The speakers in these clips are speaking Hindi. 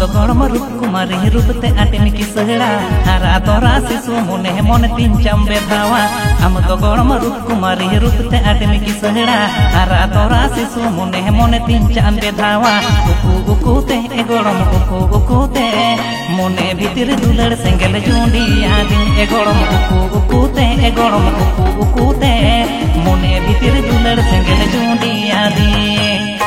तो गड़म रूप कुमारी रूपते आटिन की सहरा हरा तोरा शिशु मुने मन तीन चंबे धावा हम तो गड़म रूप कुमारी रूपते आटिन की सहरा हरा तोरा शिशु मुने मन तीन चंबे धावा उकू उकूते ए गड़म उकू उकूते मुने भीतर दुलड़ सेंगल जुंडी आदिन ए गड़म उकू उकूते ए गड़म उकू उकूते मुने भीतर दुलड़ सेंगल जुंडी आदिन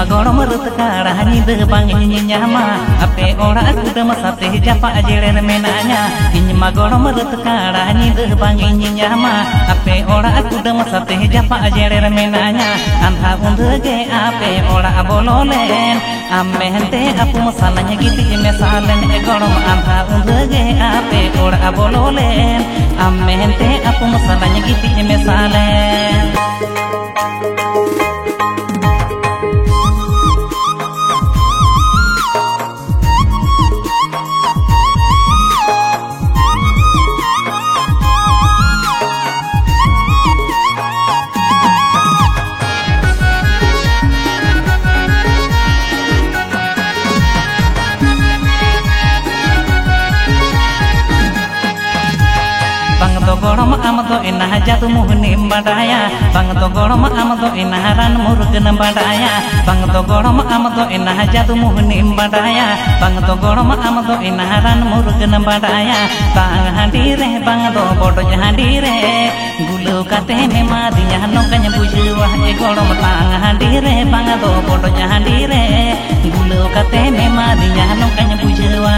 गड़म रुत काड़ा नींद बांग ᱧᱟᱢᱟ अपे ओड़ा कुदम साथे जापा जेड़ेर मेनाña इñमा गड़म रुत काड़ा नींद बांग ᱧामा अपे ओड़ा कुदम साथे जापा जेड़ेर मेनाña अंधा उंधगे आपे ओड़ा बोलोलेन आम मेहनते अपुम सालाñ गिति मेसालेन ए गड़म अंधा उंधगे आपे ओड़ा बोलोलेन आम मेहनते अपुम सालाñ गिति मेसालेन गड़म आम दो एना जादू मोहनी बाडाया बांग दो गड़म आम दो एना रान मुर्गन बाडाया बांग दो गड़म आम दो एना जादू मोहनी बाडाया बांग दो गड़म आम दो एना रान मुर्गन बाडाया बांग हांडी रे बांग दो बड़ हांडी रे गुलो काते में मा दिया नोकन बुझवा ए गड़म बांग हांडी रे बांग दो बड़ हांडी रे गुलो काते में मा दिया नोकन बुझवा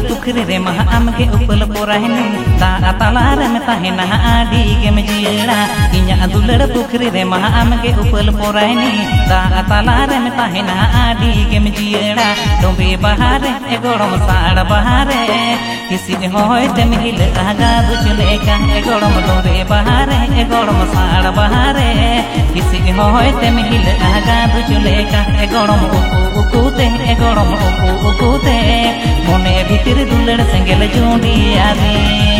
पुखरी रे महा आमके उपल पोराहनी दा तालार में ताहेना आडी के मजियड़ा इña दुलड़ पुखरी रे महा आमके उपल पोराहनी दा तालार में ताहेना आडी के मजियड़ा डोबे बहारे ए गड़म साड़ बहारे किसी होय ते मिल आगा दुचले का ए गड़म डोबे बहारे ए गड़म साड़ बहारे किसी होय ते मिल आगा दुचले का ए गड़म उकूते ए गड़म उकूते मोने भीतर दुलड़ सेंगल जुंडी आदि।